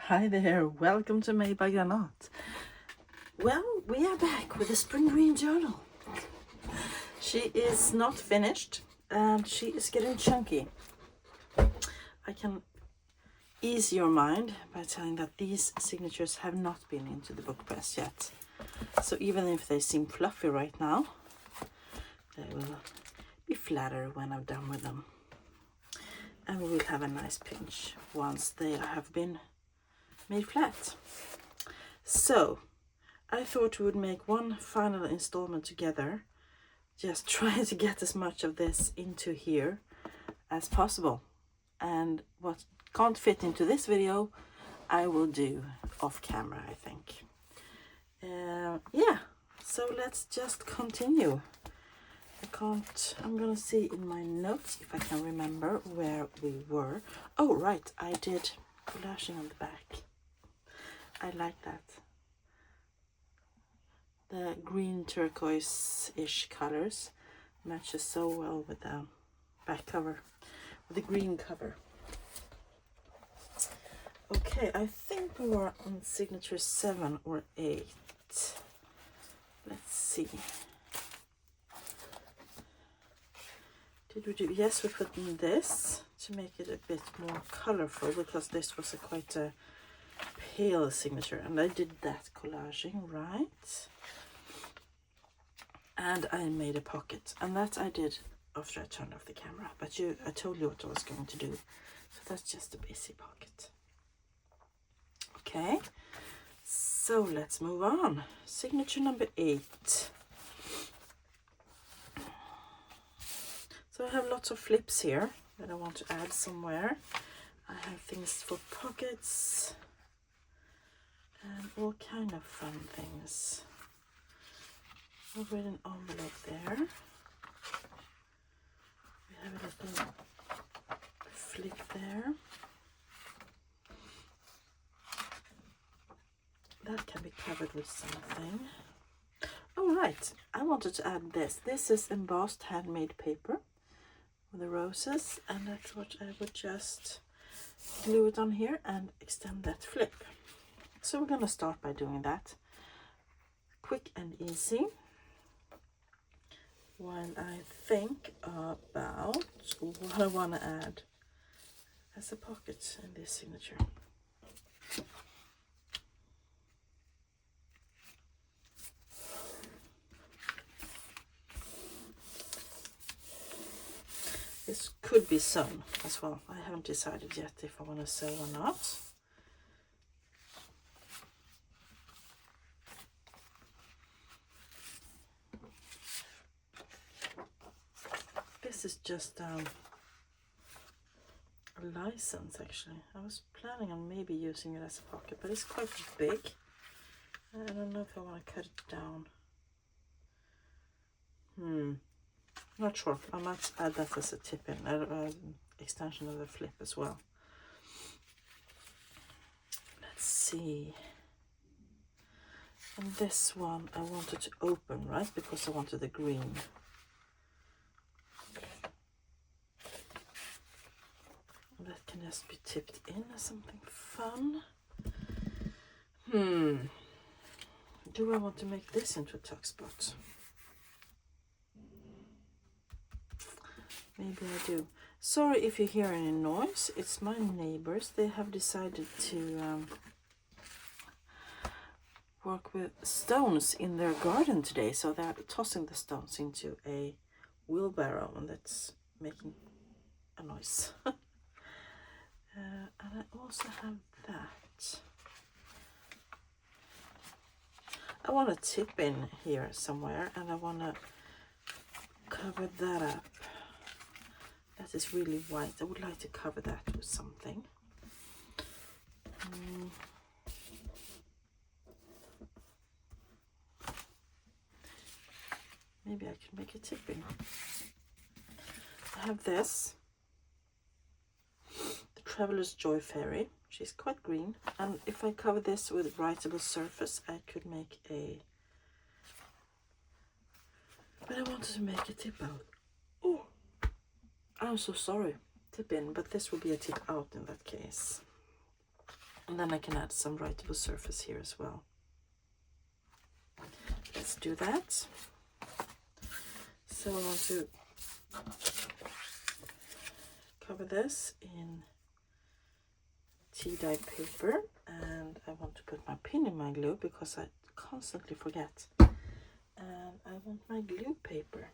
Hi there, welcome to Made by Granat. Well, we are back with the Spring Green Journal. She is not finished and she is getting chunky. I can ease your mind by telling that these signatures have not been into the book press yet. So even if they seem fluffy right now, they will be flatter when I'm done with them. And we will have a nice pinch once they have been made flat. So I thought we would make one final installment together, just trying to get as much of this into here as possible. And what can't fit into this video, I will do off camera, I think. Yeah, so let's just continue. I'm gonna see in my notes if I can remember where we were. Oh, right, I did collaging on the back. I like that. The green turquoise-ish colors matches so well with the back cover, with the green cover. Okay, I think we were on signature 7 or 8. Let's see. Did we do? Yes, we put in this to make it a bit more colorful because this was quite a pale signature, and I did that collaging, right? And I made a pocket, and that I did after I turned off the camera, but I told you what I was going to do, so that's just a basic pocket. Okay, so let's move on. Signature number 8. So I have lots of flips here that I want to add somewhere. I have things for pockets and all kind of fun things. I've got an envelope there. We have a little flip there. That can be covered with something. Oh right, I wanted to add this. This is embossed handmade paper with the roses, and I thought I would just glue it on here and extend that flip. So we're going to start by doing that. Quick and easy. While I think about what I want to add as a pocket in this signature. This could be sewn as well. I haven't decided yet if I want to sew or not. This is just a license actually. I was planning on maybe using it as a pocket, but it's quite big. I don't know if I want to cut it down. Not sure. I might add that as a tip-in, extension of the flip as well. Let's see. And this one I wanted to open, right? Because I wanted the green. That can just be tipped in as something fun. Do I want to make this into a tuck spot? Maybe I do. Sorry if you hear any noise. It's my neighbors. They have decided to work with stones in their garden today. So they're tossing the stones into a wheelbarrow, and that's making a noise. And I also have that. I want a tip in here somewhere, and I want to cover that up. That is really white. I would like to cover that with something. Maybe I can make a tip in. I have this. The Traveler's Joy Fairy. She's quite green. And if I cover this with writable surface, I could make a... But I wanted to make a tip out. Oh! I'm so sorry. Tip in, but this will be a tip out in that case. And then I can add some writable surface here as well. Let's do that. So I want to cover this in tea dye paper, and I want to put my pin in my glue because I constantly forget. And I want my glue paper.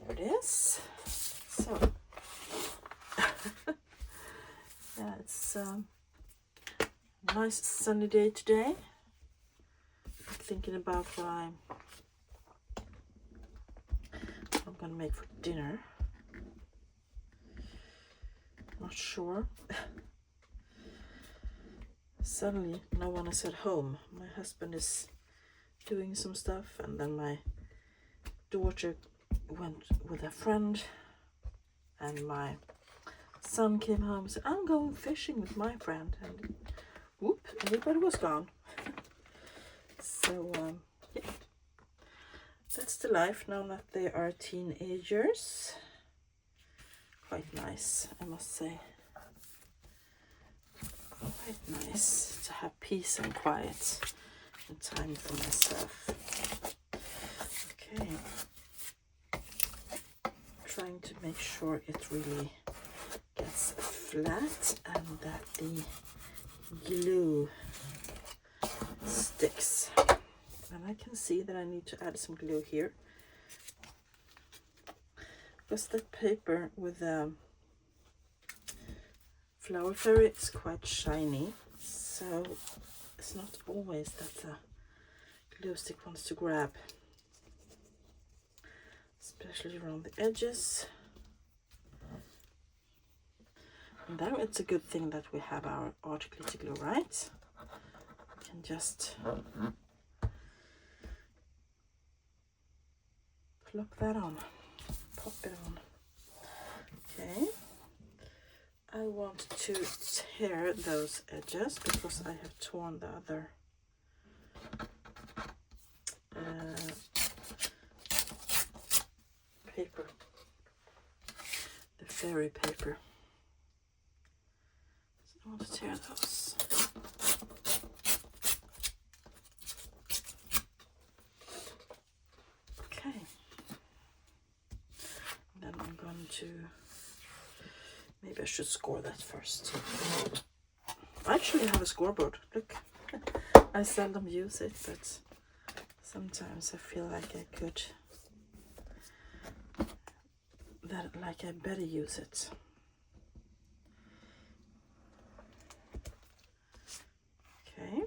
There it is. So yeah, it's a nice sunny day today. I'm thinking about what I'm gonna make for dinner. Not sure. Suddenly no one is at home. My husband is doing some stuff, and then my daughter went with a friend, and my son came home and said, I'm going fishing with my friend, and whoop, everybody was gone. So yeah, that's the life now that they are teenagers. Quite nice, I must say. Quite nice to have peace and quiet and time for myself. Okay, trying to make sure it really gets flat and that the glue sticks. And I can see that I need to add some glue here, because the paper with the flower fairy is quite shiny, so it's not always that the glue stick wants to grab, especially around the edges. And then it's a good thing that we have our art glitter glue, right? We can just plop that on, pop it on. Okay, I want to tear those edges because I have torn the other paper, the fairy paper. So I want to tear those. Okay. Then I'm going to, maybe I should score that first. I actually have a scoreboard, look. I seldom use it, but sometimes I feel like I could, like I better use it. Okay.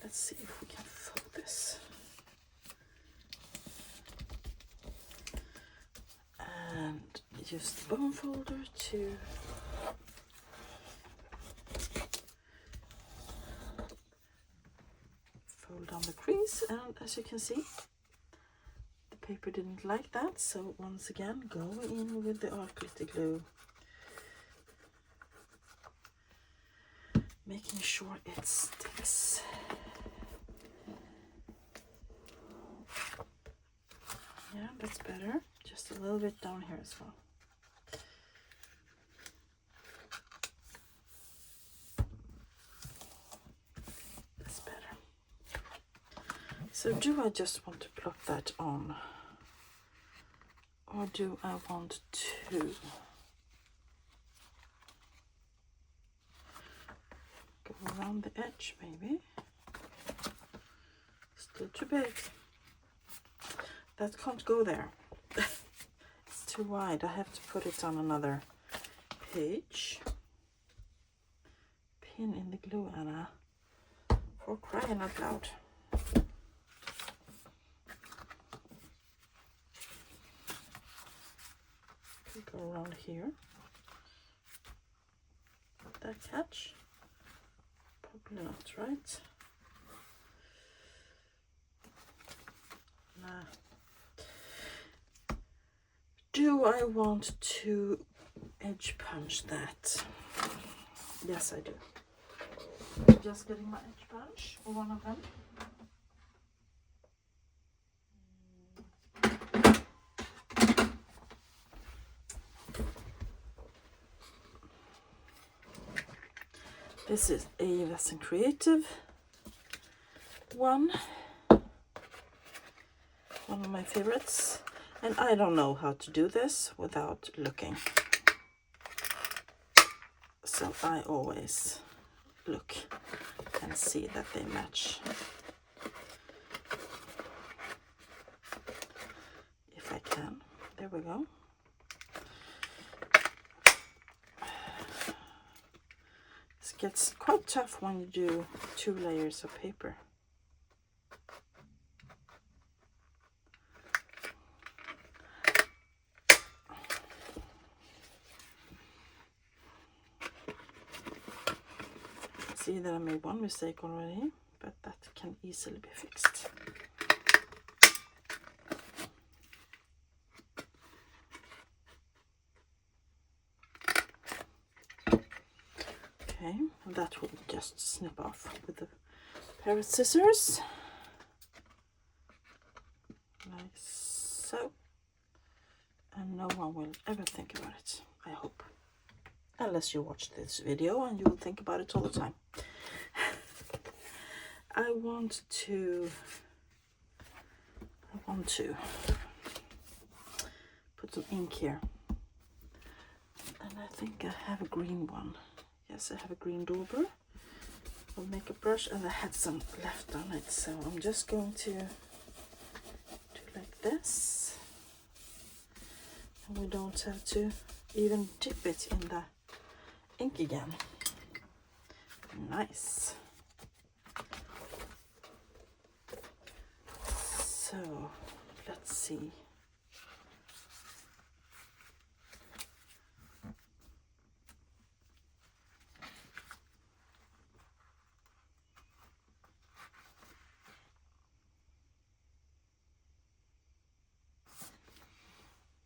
Let's see if we can fold this. And use the bone folder to fold down the crease, and as you can see, the paper didn't like that, so once again go in with the art glitter glue, making sure it sticks. Yeah, that's better. Just a little bit down here as well. That's better. So do I just want to plop that on? Or do I want to go around the edge maybe? Still too big. That can't go there. It's too wide. I have to put it on another page. Pin in the glue, Anna. For crying out loud. Go around here. Would that catch? Probably not, right? Nah. Do I want to edge punch that? Yes, I do. Just getting my edge punch, or one of them. This is a Western Creative one of my favorites, and I don't know how to do this without looking, so I always look and see that they match. If I can. There we go. This gets quite tough when you do 2 layers of paper. See that I made one mistake already, but that can easily be fixed. Okay, and that will just snip off with a pair of scissors, like so, and no one will ever think about it, I hope. Unless you watch this video and you will think about it all the time. I want to put some ink here. And I think I have a green one. Yes, I have a green dauber of makeup brush, and I had some left on it. So I'm just going to do like this. And we don't have to even dip it in the ink again. Nice. So let's see.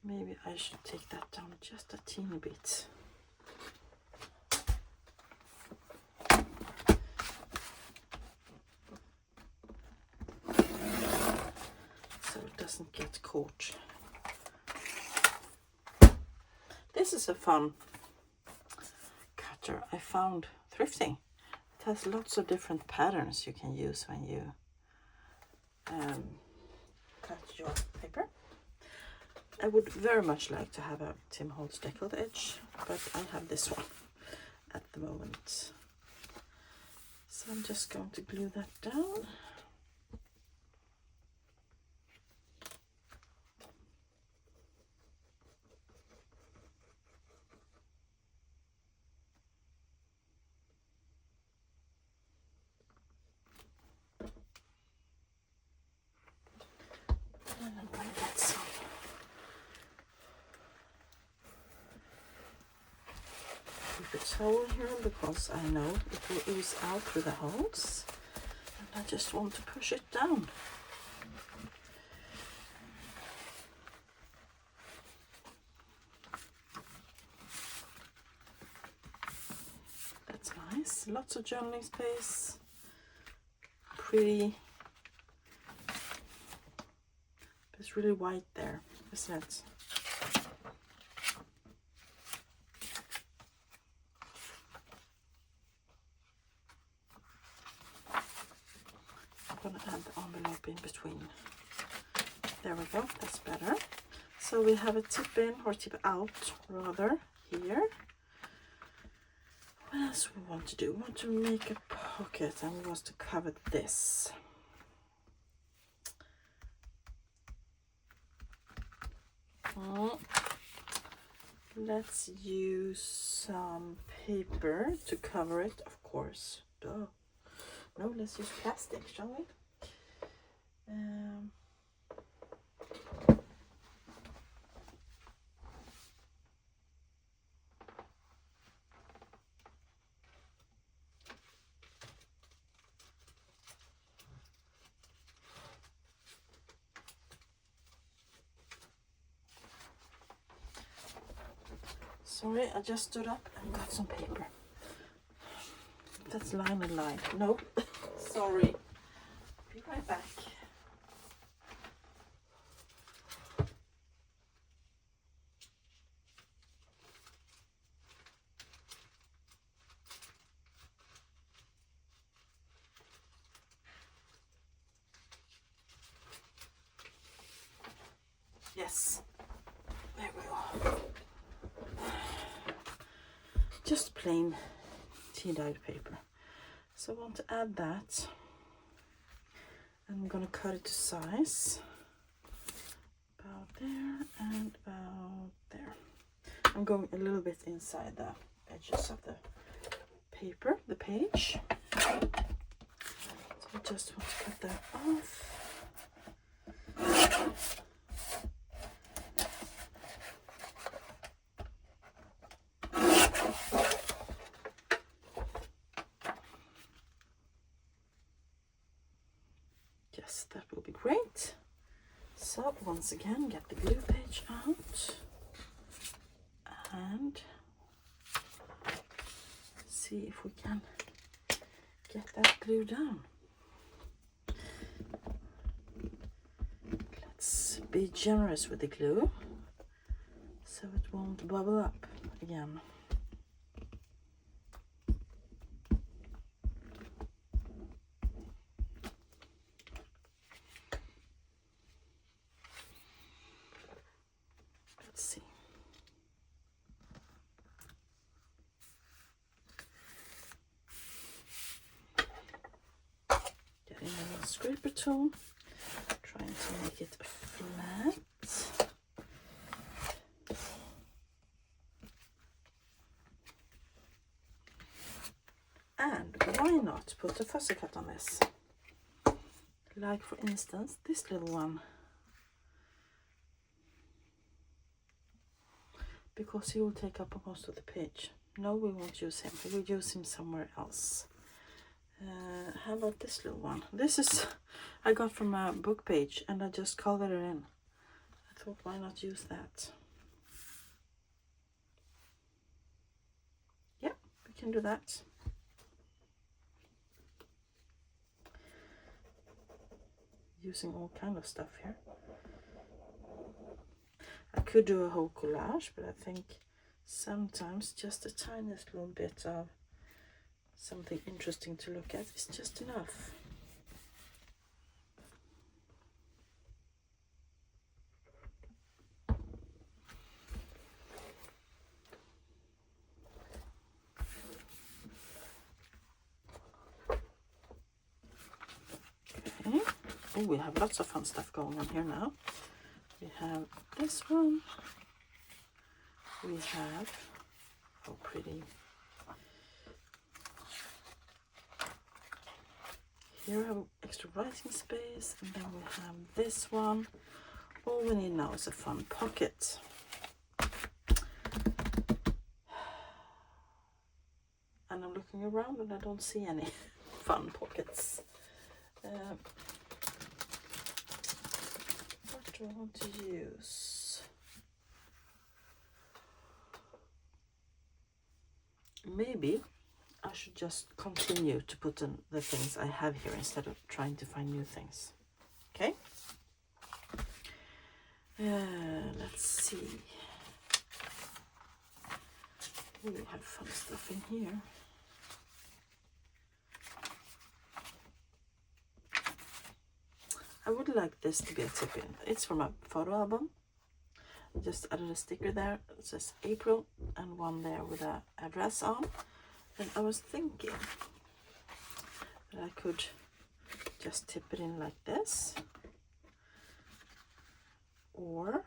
Maybe I should take that down just a teeny bit. So it doesn't get caught. This is a fun cutter I found thrifting. It has lots of different patterns you can use when you cut your paper. I would very much like to have a Tim Holtz deckled edge, but I have this one at the moment. So I'm just going to glue that down. And I'm going to get some paper towel here because I know it will ooze out through the holes, and I just want to push it down. That's nice. Lots of journaling space. Pretty. It's really white there, isn't it? I'm going to add the envelope in between. There we go, that's better. So we have a tip in, or tip out rather, here. What else we want to do? We want to make a pocket, and we want to cover this. Let's use some paper to cover it, of course. Duh. No, let's use plastic, shall we? Sorry, I just stood up and got some paper. That's line and line. No, sorry. Be right back. Yes, there we go. Just plain tea-dyed paper. So I want to add that. I'm gonna cut it to size. About there and about there. I'm going a little bit inside the edges of the paper, the page. So I just want to cut that off. Yes, that will be great. So once again, get the glue page out and see if we can get that glue down. Let's be generous with the glue so it won't bubble up again. Let's see. Getting a little scraper tool, trying to make it flat. And why not put a fussy cut on this? Like for instance, this little one. Because he will take up most of the page. No, we won't use him. We will use him somewhere else. How about this little one? This is I got from a book page and I just colored it in. I thought, why not use that? Yeah, we can do that. Using all kind of stuff here. I could do a whole collage, but I think sometimes just the tiniest little bit of something interesting to look at is just enough. Okay. Oh, we have lots of fun stuff going on here now. We have this one. We have, oh pretty. Here we have extra writing space, and then we have this one. All we need now is a fun pocket. And I'm looking around and I don't see any fun pockets. What do I want to use? Maybe I should just continue to put in the things I have here instead of trying to find new things. Okay. Let's see. We have fun stuff in here. I would like this to be a tip-in. It's from a photo album. I just added a sticker there. It says April and one there with an address on. And I was thinking that I could just tip it in like this. Or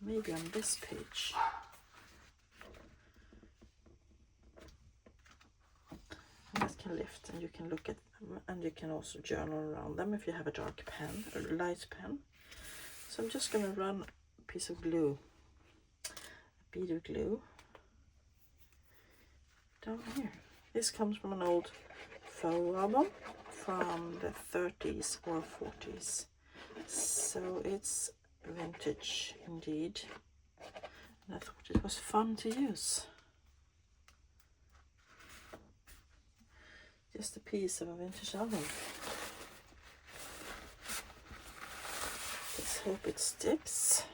maybe on this page. And that can lift and you can look at them and you can also journal around them if you have a dark pen or light pen. So I'm just going to run a piece of glue, a bead of glue down here. This comes from an old photo album from the 30s or 40s. So it's vintage indeed. And I thought it was fun to use. Just a piece of a vintage album. Let's hope it sticks.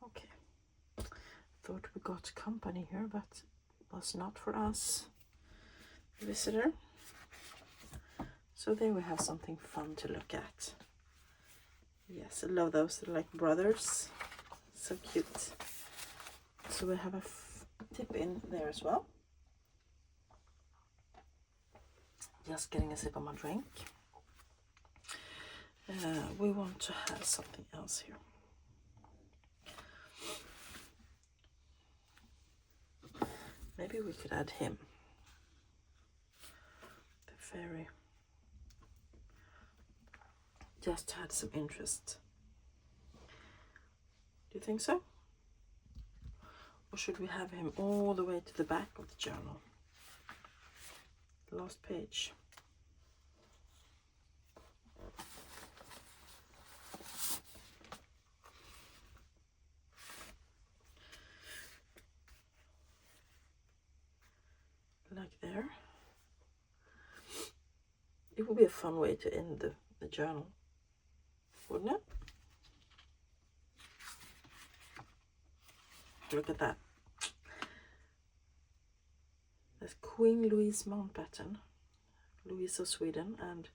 Okay. Thought we got company here, but it was not for us. Visitor. So there we have something fun to look at. Yes, I love those. They're like brothers. So cute. So we have a tip in there as well. Just getting a sip of my drink. We want to have something else here. Maybe we could add him. The fairy. Just to add some interest. Do you think so? Or should we have him all the way to the back of the journal? The last page. Like there. It would be a fun way to end the journal, wouldn't it? Look at that. That's Queen Louise Mountbatten, Louise of Sweden, and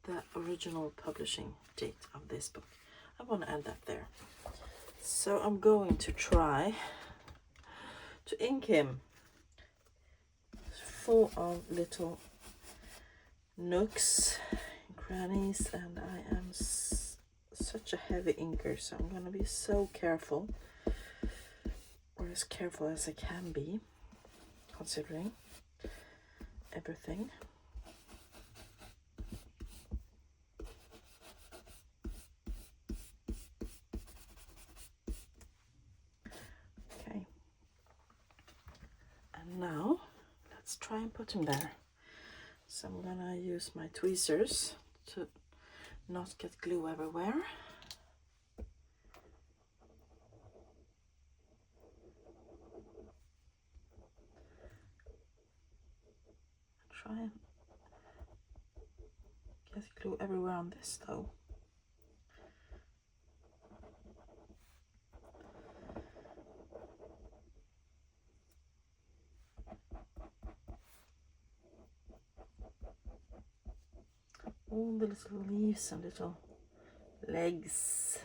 the original publishing date of this book. I want to add that there. So I'm going to try to ink him full of little nooks, crannies, and I am such a heavy inker, so I'm going to be so careful, or as careful as I can be, considering everything. Okay, and now let's try and put him there. So I'm gonna use my tweezers to not get glue everywhere. Try and get glue everywhere on this though. All the little leaves and little legs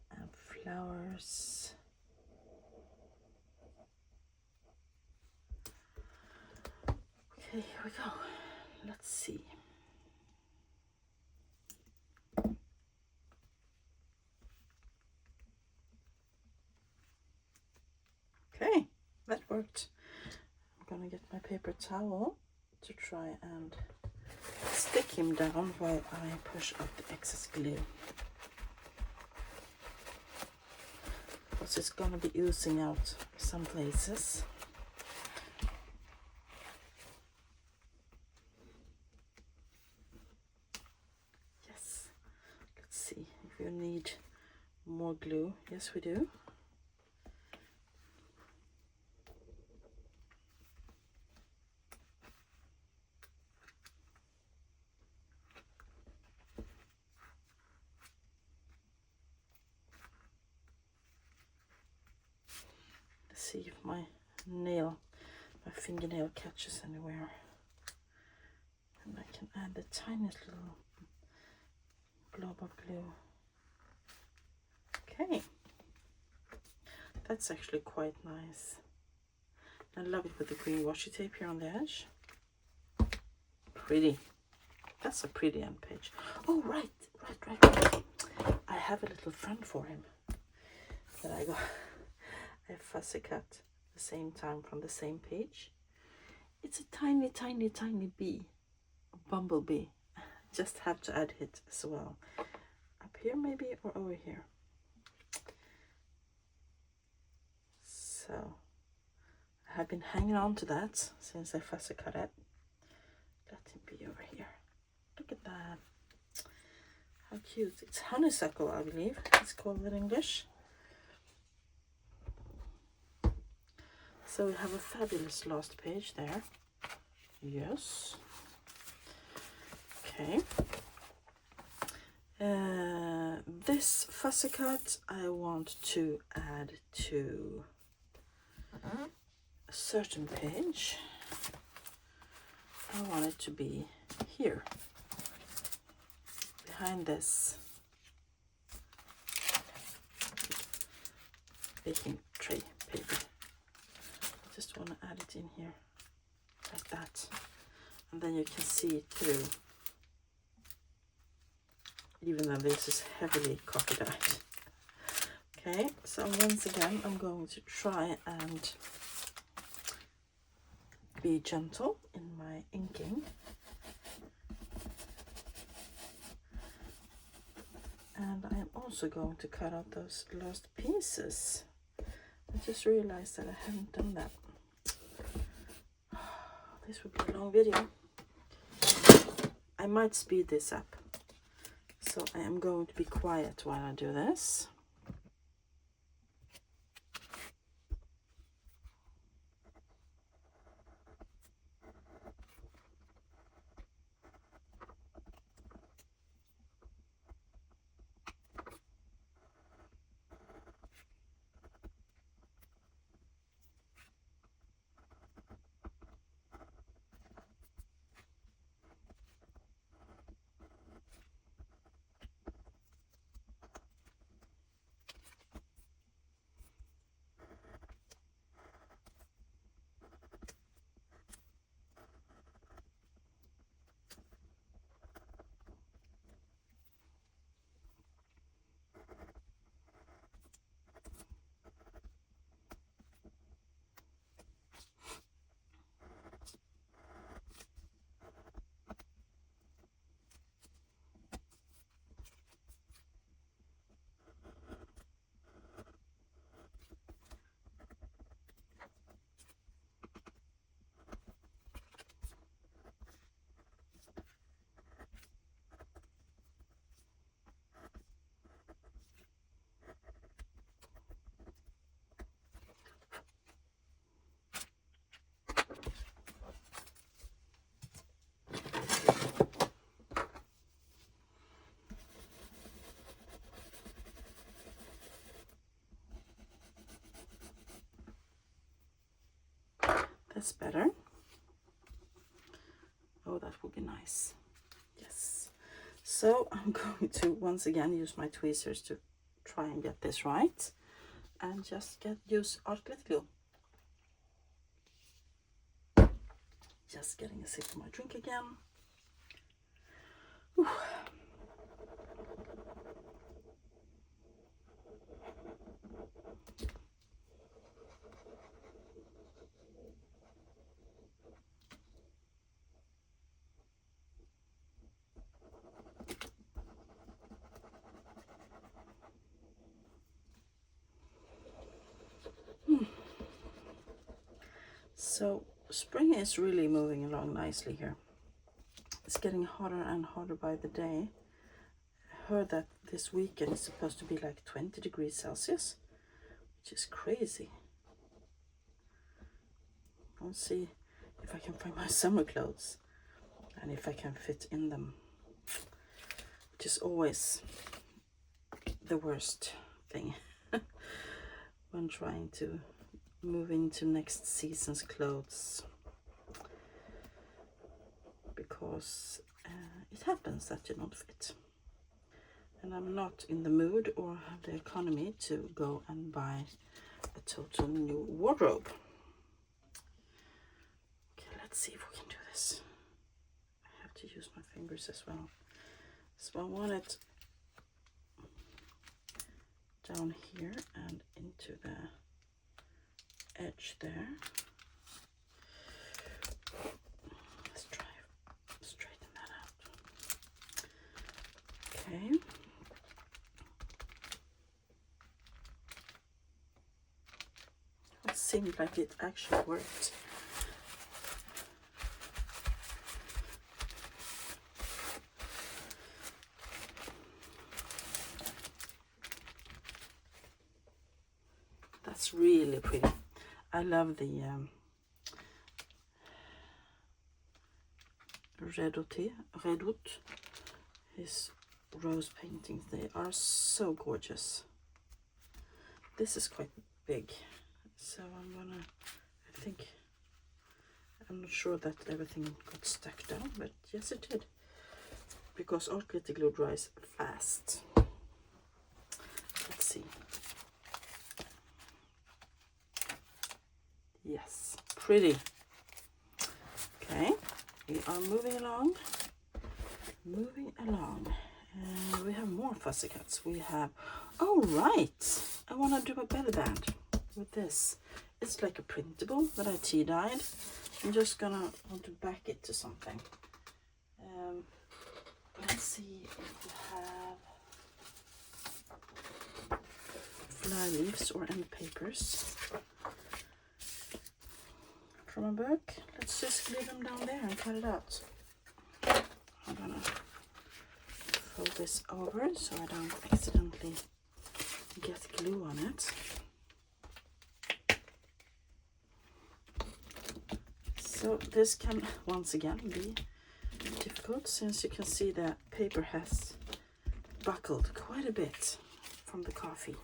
and flowers. Okay, here we go. Let's see. Okay, that worked. I'm gonna get my paper towel to try and stick him down while I push up the excess glue, because it's gonna be oozing out some places. Yes, let's see if you need more glue. Yes, we do. See if my fingernail catches anywhere, and I can add the tiniest little blob of glue. Okay, that's actually quite nice. I love it with the green washi tape here on the edge. Pretty. That's a pretty end page. Oh, right. I have a little friend for him that I got. I fussy cut the same time from the same page. It's a tiny bee, a bumblebee. Just have to add it as well. Up here maybe, or over here. So I have been hanging on to that since I fussy cut it. Let him be over here. Look at that. How cute. It's honeysuckle, I believe it's called in English. So we have a fabulous last page there. Yes. Okay. This fussy cut I want to add to a certain page. I want it to be here, behind this baking tray paper. I just want to add it in here like that, and then you can see it through, even though this is heavily coffee dyed. Okay, so once again I'm going to try and be gentle in my inking. And I am also going to cut out those last pieces. I just realized that I haven't done that. This would be a long video. I might speed this up. So I am going to be quiet while I do this. That's better. Oh, that would be nice. Yes. So I'm going to once again use my tweezers to try and get this right, and just use art glitter glue. Just getting a sip of my drink again. Whew. So spring is really moving along nicely here. It's getting hotter and hotter by the day. I heard that this weekend is supposed to be like 20 degrees Celsius, which is crazy. I'll see if I can find my summer clothes and if I can fit in them, which is always the worst thing when trying to move into next season's clothes, because it happens that you don't fit, and I'm not in the mood or have the economy to go and buy a total new wardrobe. Okay, let's see if we can do this. I have to use my fingers as well. So I want it down here and into the edge there. Let's try straighten that out. Okay. It seemed like it actually worked. That's really pretty. I love the Redoute, his rose paintings. They are so gorgeous. This is quite big, so I'm gonna, I think I'm not sure that everything got stuck down, but yes it did, because all glitter glue dries fast. Let's see. Yes, pretty. Okay, we are moving along. And we have more fussy cuts. We have, oh right, I want to do a belly band with this. It's like a printable that I tea dyed. I'm just gonna want to back it to something. Let's see if we have fly leaves or any papers from a book. Let's just glue them down there and cut it out. I'm gonna fold this over so I don't accidentally get glue on it. So this can once again be difficult, since you can see the paper has buckled quite a bit from the coffee.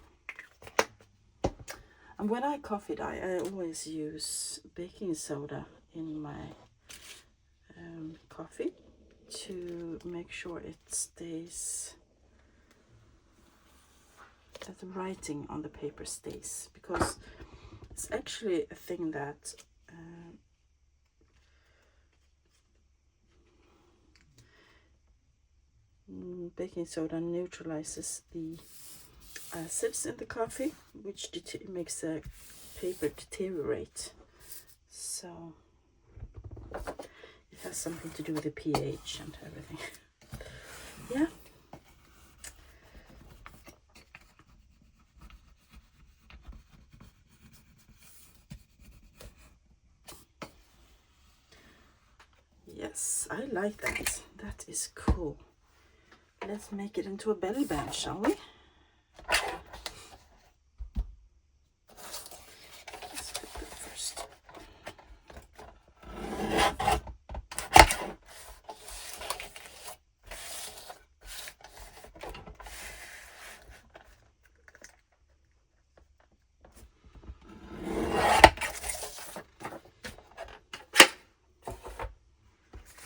And when I coffee dye, I always use baking soda in my coffee to make sure it stays, that the writing on the paper stays, because it's actually a thing that baking soda neutralizes the acids in the coffee, which makes the paper deteriorate. So it has something to do with the pH and everything. Yeah. Yes, I like that. That is cool. Let's make it into a belly band, shall we? Let's flip it first.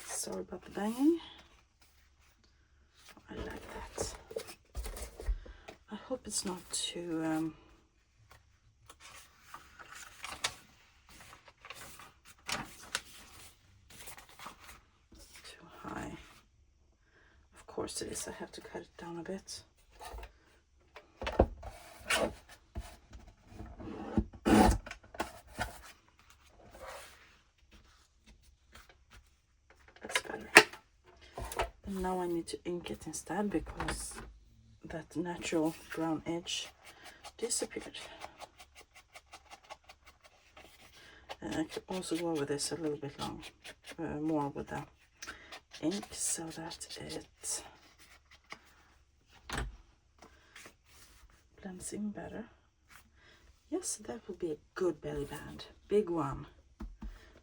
Sorry about the banging. I like that. I hope it's not too high. Of course it is. I have to cut it down a bit. That's better. And now I need to ink it instead, because that natural brown edge disappeared. And I could also go over this a little bit more with the ink, so that it blends in better. Yes, that will be a good belly band, big one.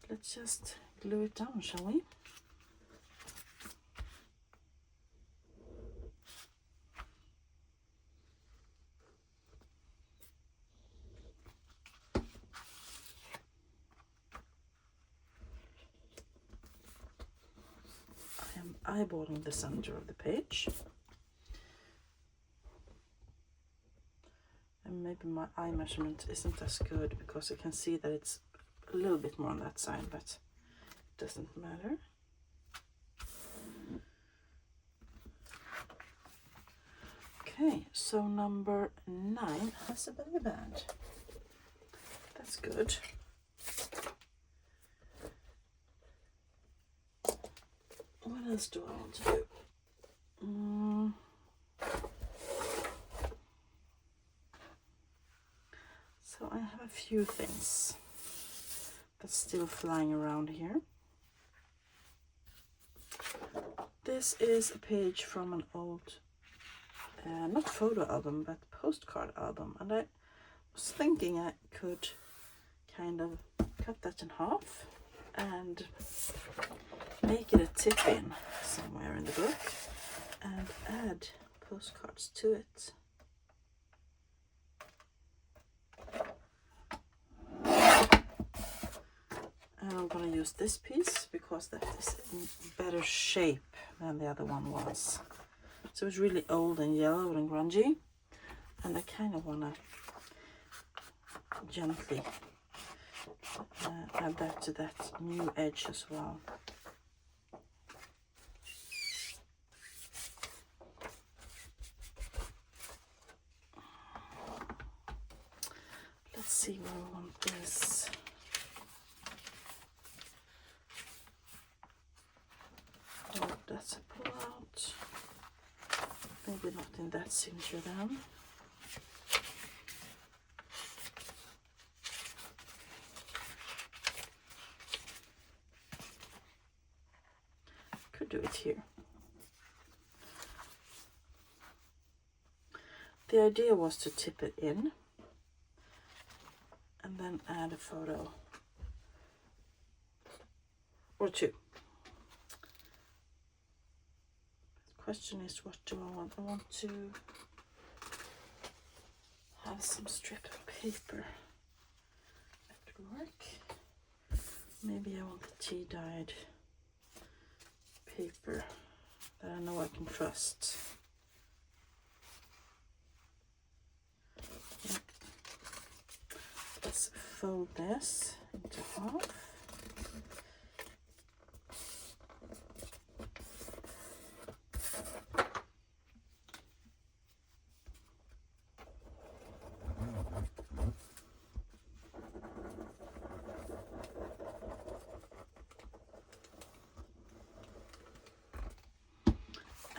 Let's just glue it down, shall we? Eyeballing the center of the page, and maybe my eye measurement isn't as good, because I can see that it's a little bit more on that side, but it doesn't matter. Okay, so number 9 has a belly band. That's good. What else do I want to do? So I have a few things that's still flying around here. This is a page from an old, not photo album, but postcard album. And I was thinking I could kind of cut that in half and make it a tip-in somewhere in the book and add postcards to it. And I'm gonna use this piece because that is in better shape than the other one was. So it's really old and yellow and grungy, and I kind of wanna gently add that to that new edge as well. Let's see where I want this. Oh, that's a pull out. Maybe not in that signature then. Could do it here. The idea was to tip it in and then add a photo or two. The question is, what do I want? I want to have some strip of paper. That could work. Maybe I want the tea dyed paper that I know I can trust. Yeah. Let's fold this into half.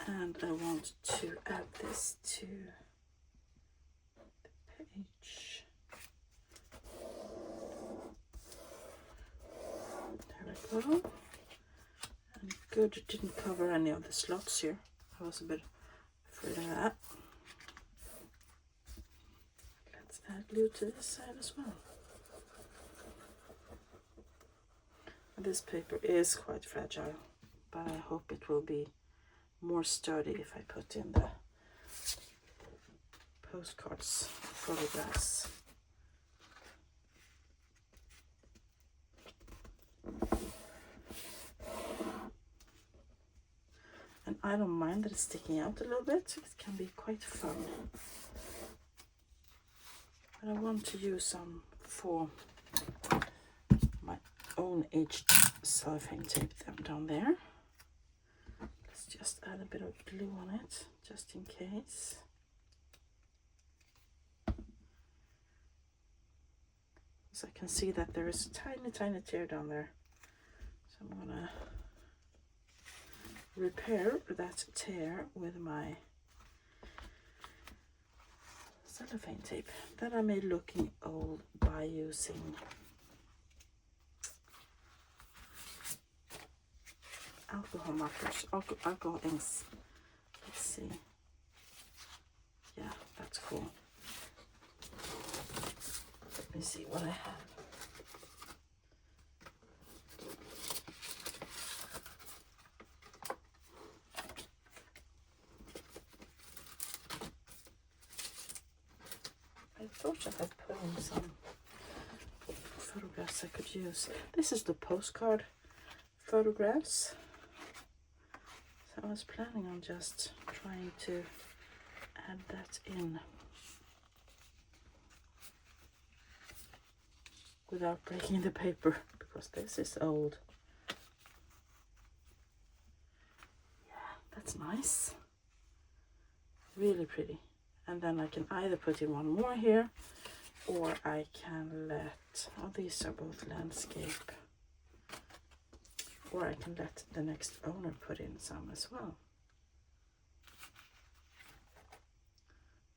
And I want to add this to the page. There we go. And good, it didn't cover any of the slots here. I was a bit afraid of that. Let's add glue to this side as well. This paper is quite fragile, but I hope it will be more sturdy if I put in the postcards, photographs. And I don't mind that it's sticking out a little bit. It can be quite fun. But I want to use some for my own aged cellophane tape down there. Let's just add a bit of glue on it, just in case. So I can see that there is a tiny tear down there. So I'm gonna repair that tear with my cellophane tape that I made looking old by using alcohol markers, alcohol inks. Let's see. Yeah, that's cool. Let me see what I have. I thought I had put in some photographs I could use. This is the postcard photographs. So I was planning on just trying to add that in without breaking the paper, because this is old. Yeah, that's nice. Really pretty. And then I can either put in one more here, or I can let, oh, these are both landscape, or I can let the next owner put in some as well.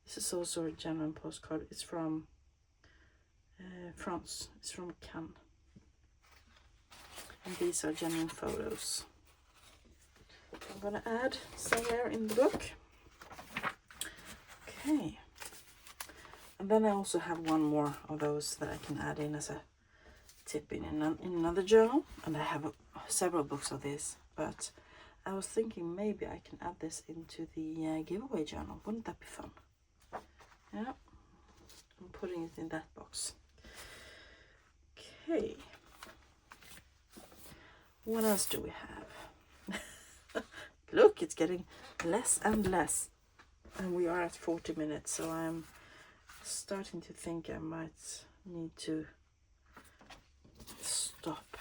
This is also a genuine postcard. It's from France. It's from Cannes. And these are genuine photos. I'm gonna add somewhere in the book. Okay. And then I also have one more of those that I can add in as a tip in another journal. And I have several books of this, but I was thinking maybe I can add this into the giveaway journal. Wouldn't that be fun? Yeah, I'm putting it in that box. Okay, What else do we have? Look, it's getting less and less. And we are at 40 minutes, so I'm starting to think I might need to stop.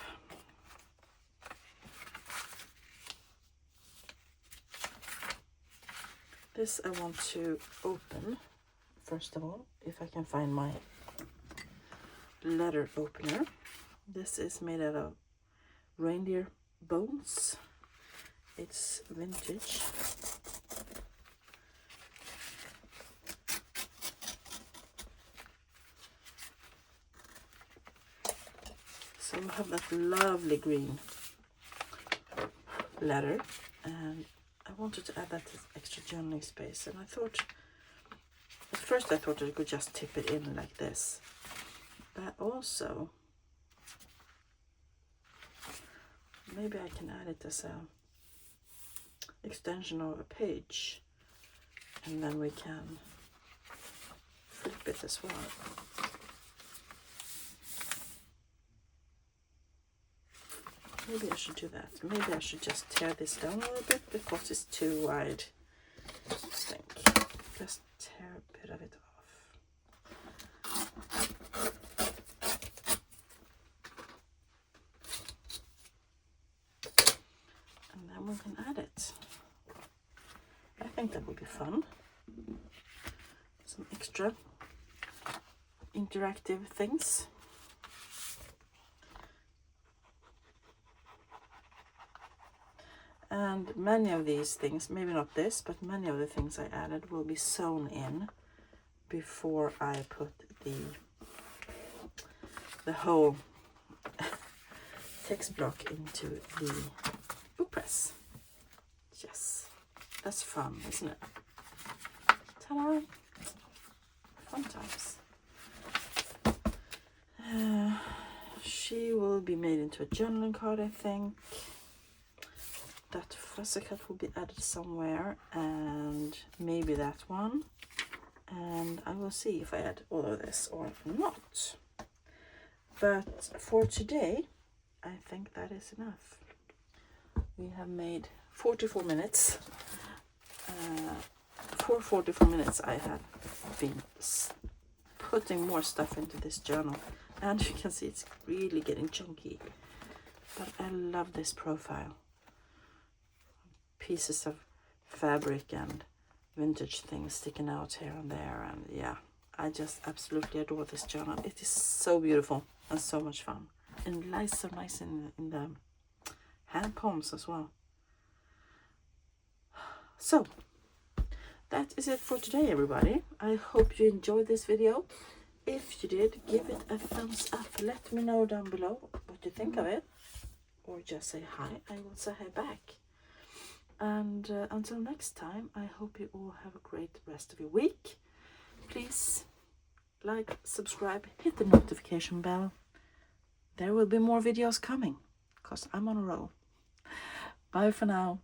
This I want to open, first of all, if I can find my letter opener. This is made out of reindeer bones. It's vintage. So we have that lovely green letter, and I wanted to add that extra journaling space, and I thought, at first I thought I could just tip it in like this, but also maybe I can add it as a extension of a page, and then we can flip it as well. Maybe I should do that. Maybe I should just tear this down a little bit because it's too wide. I think. Just tear a bit of it off. And then we can add it. I think that would be fun. Some extra interactive things. And many of these things, maybe not this, but many of the things I added will be sewn in before I put the whole text block into the book press. Yes, that's fun, isn't it? Ta-da! Fun times. She will be made into a journaling card, I think. That fussy cut will be added somewhere, and maybe that one, and I will see if I add all of this or not. But for today I think that is enough. We have made 44 minutes. For 44 minutes I have been putting more stuff into this journal, and you can see it's really getting chunky, but I love this profile. Pieces of fabric and vintage things sticking out here and there, and yeah, I just absolutely adore this journal. It is so beautiful and so much fun, and it lies so nice in the hand palms as well. So that is it for today, everybody. I hope you enjoyed this video. If you did, give it a thumbs up. Let me know down below what you think of it, or just say hi. I will say hi back. And until next time, I hope you all have a great rest of your week. Please like, subscribe, hit the notification bell. There will be more videos coming because I'm on a roll. Bye for now.